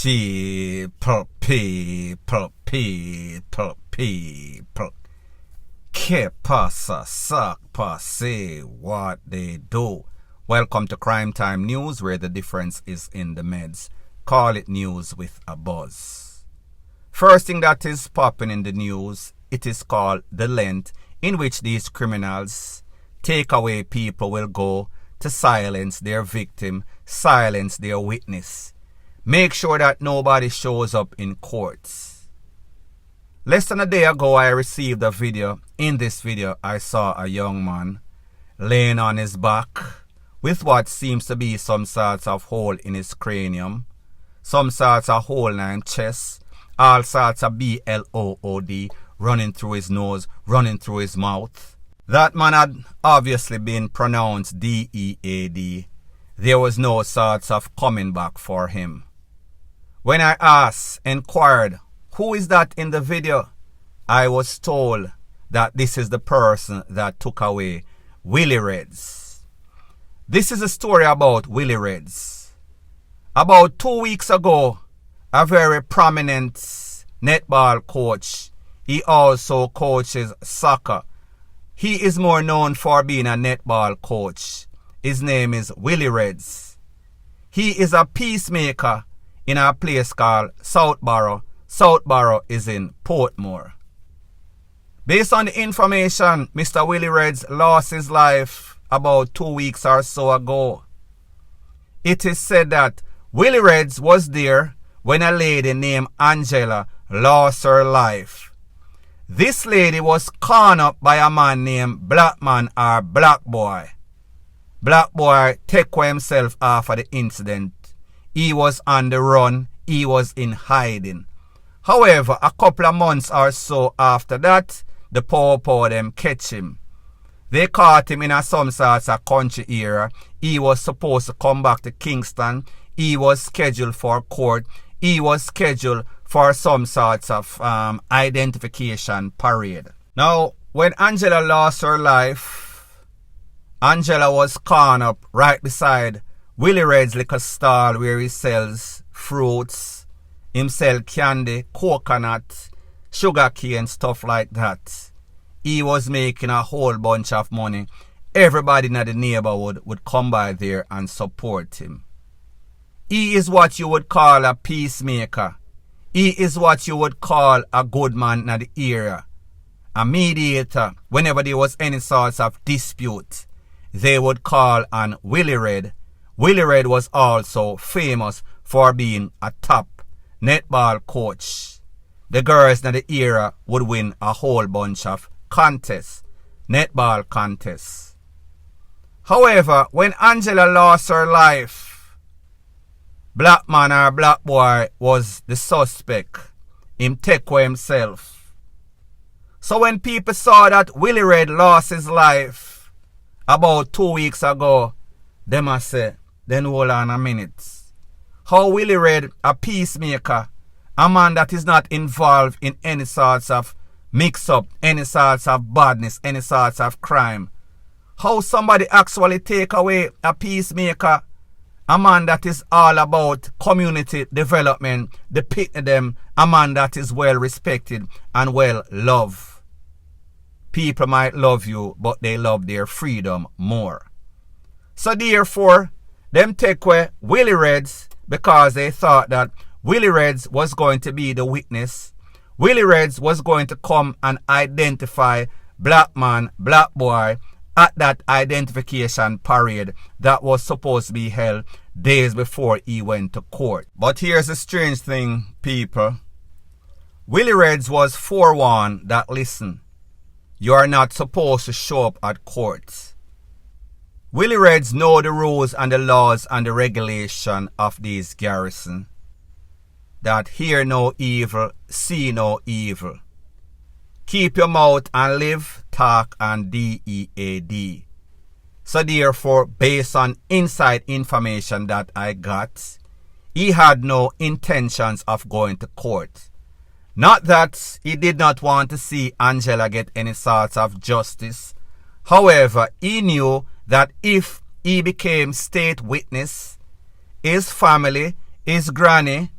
People. Que pasa, sac passe, what they do. Welcome to Crime Time News, where the difference is in the meds. Call it news with a buzz. First thing that is popping in the news, it is called the length in which these criminals, takeaway people, will go to silence their victim, silence their witness. Make sure that nobody shows up in courts. Less than a day ago, I received a video. In this video, I saw a young man laying on his back with what seems to be some sorts of hole in his cranium, some sorts of hole in his chest, all sorts of blood running through his nose, running through his mouth. That man had obviously been pronounced DEAD. There was no sorts of coming back for him. When I inquired, who is that in the video? I was told that this is the person that took away Willy Reds. This is a story about Willy Reds. About 2 weeks ago, a very prominent netball coach, he also coaches soccer. He is more known for being a netball coach. His name is Willy Reds. He is a peacemaker in a place called Southborough. Southborough is in Portmore. Based on the information, Mr. Willy Reds lost his life about 2 weeks or so ago. It is said that Willy Reds was there when a lady named Angela lost her life. This lady was caught up by a man named Black Man or Black Boy. Black Boy took himself off of the incident. He was on the run. He was in hiding. However, a couple of months or so after that, the poor them catch him. They caught him in some sorts of country area. He was supposed to come back to Kingston. He was scheduled for court. He was scheduled for some sorts of identification parade. Now, when Angela lost her life, Angela was caught up right beside Willy Red's liquor stall where he sells fruits, him sell candy, coconut, sugar cane, stuff like that. He was making a whole bunch of money. Everybody in the neighborhood would come by there and support him. He is what you would call a peacemaker. He is what you would call a good man in the area. A mediator. Whenever there was any sorts of dispute, they would call on Willy Red. Willy Red was also famous for being a top netball coach. The girls in the area would win a whole bunch of contests, netball contests. However, when Angela lost her life, Black Man or Black Boy was the suspect. Him take away himself. So when people saw that Willy Red lost his life about 2 weeks ago, they must say, then hold on a minute. How Willy Red, a peacemaker, a man that is not involved in any sorts of mix-up, any sorts of badness, any sorts of crime, how somebody actually take away a peacemaker, a man that is all about community development, depict them, a man that is well respected and well loved. People might love you, but they love their freedom more. So therefore, them take away Willy Reds because they thought that Willy Reds was going to be the witness. Willy Reds was going to come and identify Black Man, Black Boy at that identification parade that was supposed to be held days before he went to court. But here's the strange thing, people. Willy Reds was forewarned that, listen, you are not supposed to show up at court. Willy Reds know the rules and the laws and the regulation of these garrison. That hear no evil, see no evil. Keep your mouth and live, talk and DEAD. So therefore, based on inside information that I got, he had no intentions of going to court. Not that he did not want to see Angela get any sort of justice. However, he knew that if he became state witness, his family, his granny,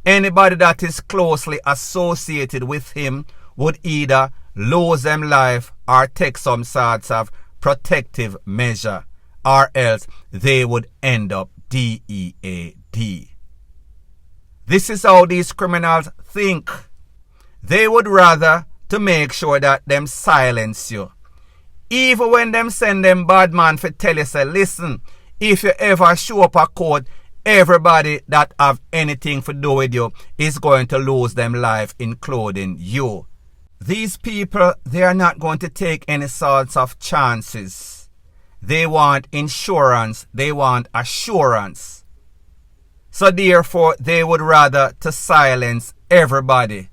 Anybody that is closely associated with him would either lose them life or take some sorts of protective measure, or else they would end up DEAD. This is how these criminals think. They would rather to make sure that them silence you. Even when them send them bad man for tell you, say, listen, if you ever show up a court, everybody that have anything to do with you is going to lose them life, including you. These people, they are not going to take any sorts of chances. They want insurance. They want assurance. So therefore, they would rather to silence everybody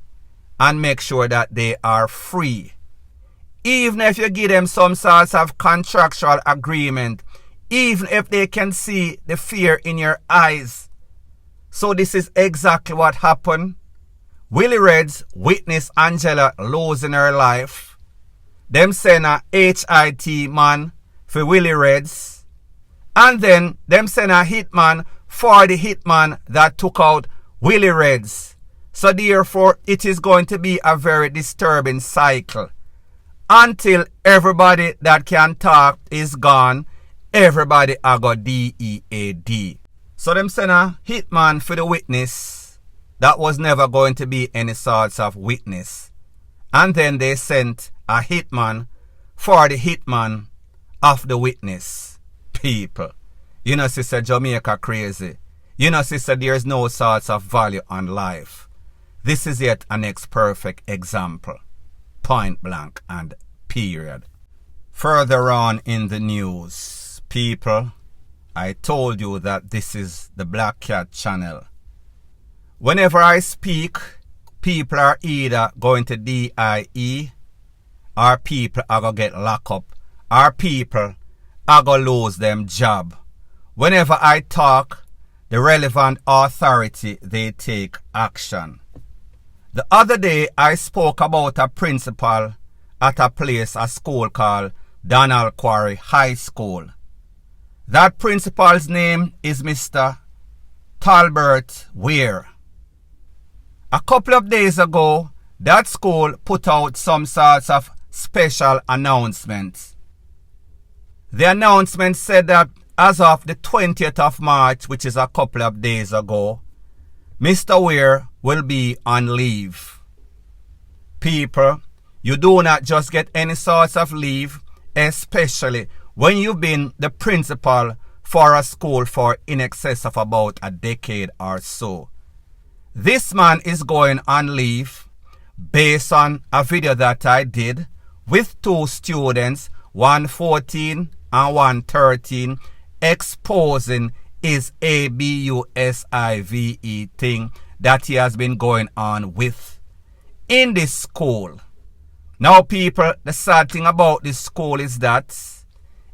and make sure that they are free. Even if you give them some sorts of contractual agreement, even if they can see the fear in your eyes. So this is exactly what happened. Willie Reds witnessed Angela losing her life. Them send a HIT man for Willie Reds. And then them send a hitman for the hitman that took out Willie Reds. So therefore, it is going to be a very disturbing cycle. Until everybody that can talk is gone, everybody a got DEAD. So them send a hitman for the witness that was never going to be any sorts of witness. And then they sent a hitman for the hitman of the witness. People. You know, sister, Jamaica crazy. You know, sister, there's no sorts of value on life. This is yet a next perfect example. Point blank and period. Further on in the news, people, I told you that this is the Black Cat channel. Whenever I speak, people are either going to DIE, or people are going to get locked up, or people are going to lose them job. Whenever I talk, the relevant authority, they take action. The other day, I spoke about a principal at a school called Donald Quarry High School. That principal's name is Mr. Talbert Weir. A couple of days ago, that school put out some sorts of special announcements. The announcement said that as of the 20th of March, which is a couple of days ago, Mr. Weir will be on leave. People, you do not just get any sorts of leave, especially when you've been the principal for a school for in excess of about a decade or so. This man is going on leave based on a video that I did with two students, 114 and 113, exposing his ABUSIVE thing that he has been going on with in this school. Now people, the sad thing about this school is that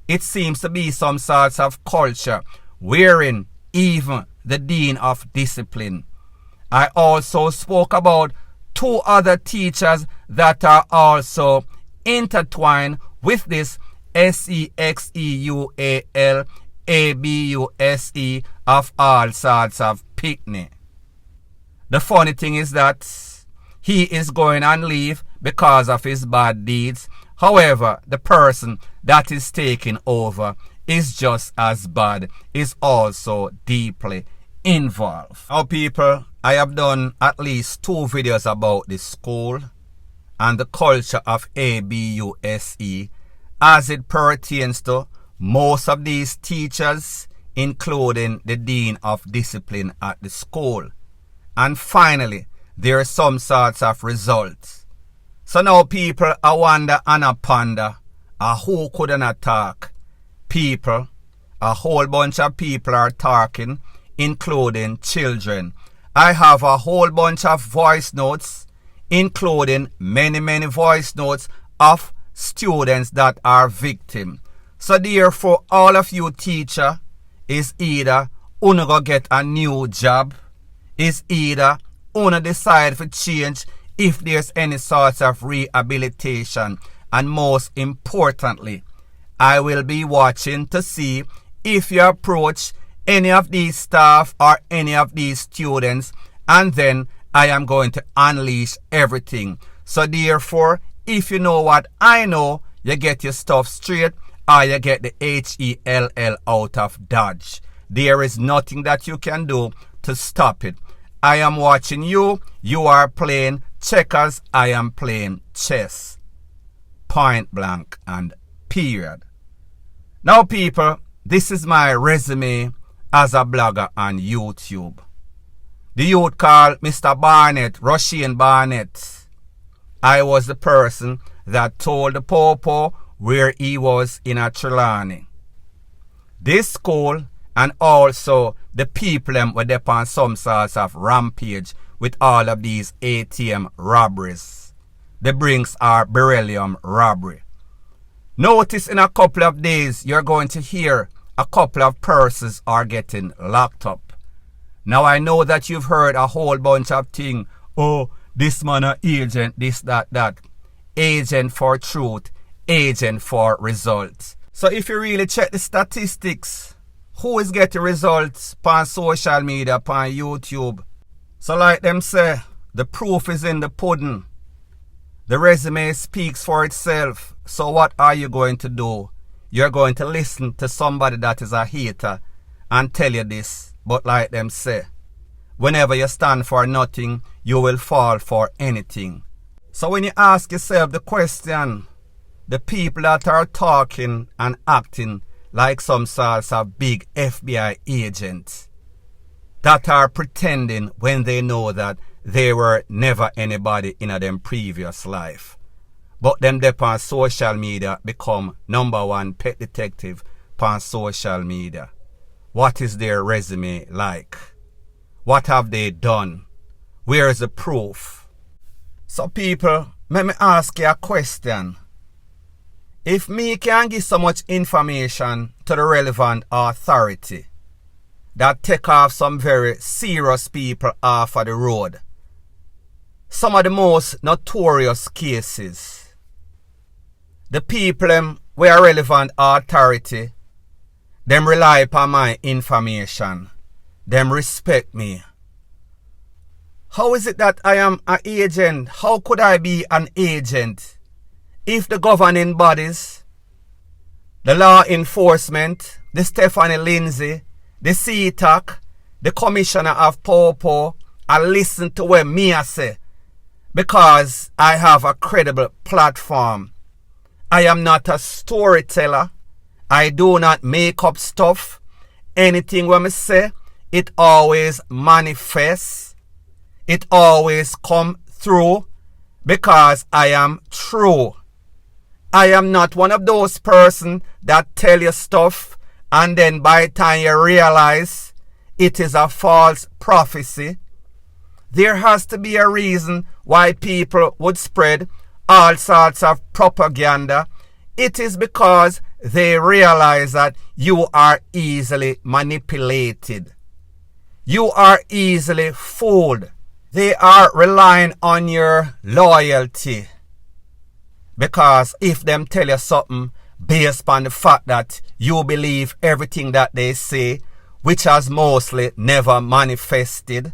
it seems to be some sorts of culture wherein even the dean of discipline. I also spoke about two other teachers that are also intertwined with this SEXEUAL ABUSE of all sorts of picnic. The funny thing is that he is going on leave because of his bad deeds. However, the person that is taking over is just as bad, is also deeply involved. Now people, I have done at least 2 videos about this school and the culture of ABUSE as it pertains to most of these teachers, including the dean of discipline at the school. And finally, there are some sorts of results. So now people, I wonder and I ponder, who couldn't attack? People, a whole bunch of people are talking, including children. I have a whole bunch of voice notes, including many voice notes of students that are victims. So therefore, all of you teacher is either una go get a new job, is either una decide to change if there's any sort of rehabilitation, and most importantly, I will be watching to see if you approach any of these staff or any of these students and then I am going to unleash everything. So therefore, if you know what I know, you get your stuff straight, or you get the HELL out of Dodge. There is nothing that you can do to stop it. I am watching you. You are playing checkers. I am playing chess. Point blank and period. Now, people, this is my resume as a blogger on YouTube. The youth called Mr. Barnett, Russian Barnett. I was the person that told the Popo where he was in a Trelawney. This school and also the people were there on some sorts of rampage with all of these ATM robberies. The Brinks are beryllium robbery. Notice in a couple of days you're going to hear a couple of persons are getting locked up. Now I know that you've heard a whole bunch of things. Oh, this man a agent, this, that. Agent for truth, agent for results. So if you really check the statistics, who is getting results on social media, on YouTube? So like them say, the proof is in the pudding. The resume speaks for itself. So what are you going to do? You're going to listen to somebody that is a hater and tell you this. But like them say, whenever you stand for nothing, you will fall for anything. So when you ask yourself the question, the people that are talking and acting like some sorts of big FBI agents that are pretending when they know that they were never anybody in them previous life. But them there on social media become #1 pet detective on social media. What is their resume like? What have they done? Where is the proof? So people, let me ask you a question. If me can give so much information to the relevant authority that take off some very serious people off of the road, some of the most notorious cases, the people where relevant authority, them rely upon my information, them respect me. How is it that I am an agent? How could I be an agent if the governing bodies, the law enforcement, the Stephanie Lindsay, the CTAC, the commissioner of Popo, I listen to what me I say because I have a credible platform. I am not a storyteller. I do not make up stuff. Anything when I say, it always manifests. It always come through because I am true. I am not one of those persons that tell you stuff and then by the time you realize it is a false prophecy. There has to be a reason why people would spread all sorts of propaganda. It is because they realize that you are easily manipulated. You are easily fooled. They are relying on your loyalty. Because if them tell you something based on the fact that you believe everything that they say, which has mostly never manifested.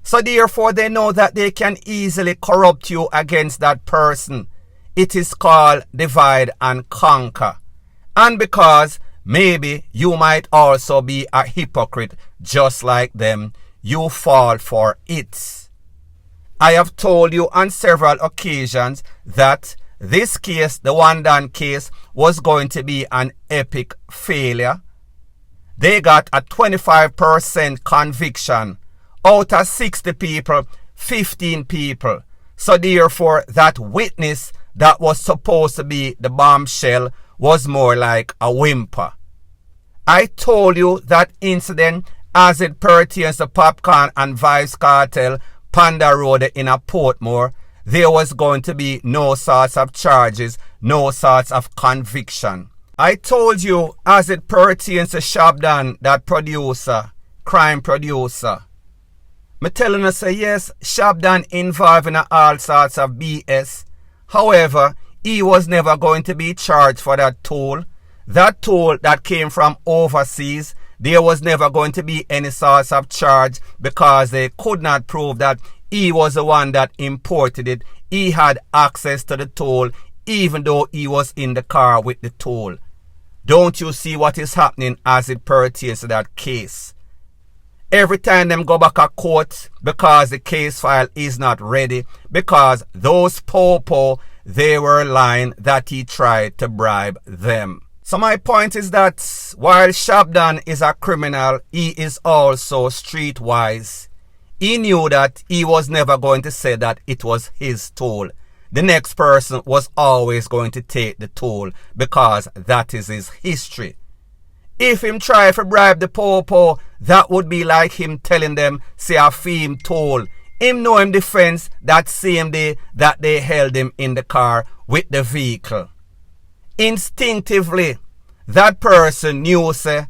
So therefore they know that they can easily corrupt you against that person. It is called divide and conquer. And because maybe you might also be a hypocrite just like them, you fall for it. I have told you on several occasions that this case, the Wandan case, was going to be an epic failure. They got a 25% conviction. Out of 60 people, 15 people. So therefore, that witness that was supposed to be the bombshell was more like a whimper. I told you that incident as it pertains to Popcorn and Vibes Cartel, Panda Road in a Portmore, there was going to be no sorts of charges, no sorts of conviction. I told you as it pertains to Shabdan, that producer, crime producer. Me telling you say yes, Shabdan involved in all sorts of BS. However, he was never going to be charged for that toll. That toll that came from overseas, there was never going to be any sort of charge because they could not prove that he was the one that imported it. He had access to the tool even though he was in the car with the tool. Don't you see what is happening as it pertains to that case? Every time them go back to court because the case file is not ready, because those popo, they were lying that he tried to bribe them. So my point is that while Shabdan is a criminal, he is also streetwise. He knew that he was never going to say that it was his tool. The next person was always going to take the tool because that is his history. If him try to bribe the popo, that would be like him telling them, say a fee toll. Him know him defense that same day that they held him in the car with the vehicle. Instinctively, that person knew, say,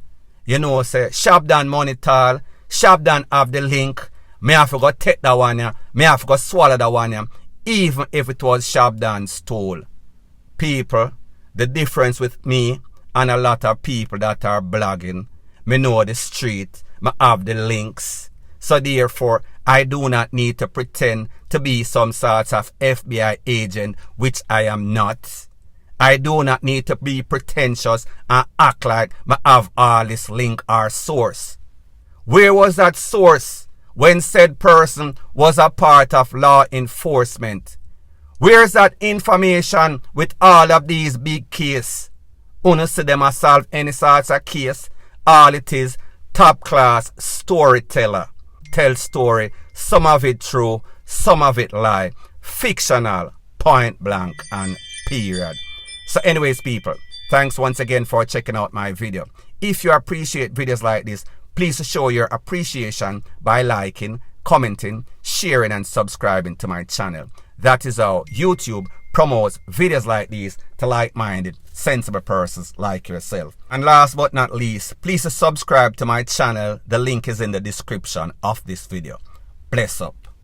Shabdan money tall, Shabdan have the link, me have to go take that one, me have to go swallow that one, even if it was Shabdan's tool. People, the difference with me and a lot of people that are blogging, me know the street, me have the links. So therefore, I do not need to pretend to be some sort of FBI agent, which I am not. I do not need to be pretentious and act like me have all this link or source. Where was that source when said person was a part of law enforcement? Where's that information with all of these big cases? Uno see them a solve any sorts of case. All it is, top class storyteller. Tell story, some of it true, some of it lie. Fictional, point blank and period. So anyways people, thanks once again for checking out my video. If you appreciate videos like this, please show your appreciation by liking, commenting, sharing and subscribing to my channel. That is how YouTube promotes videos like these to like-minded, sensible persons like yourself. And last but not least, please subscribe to my channel. The link is in the description of this video. Bless up.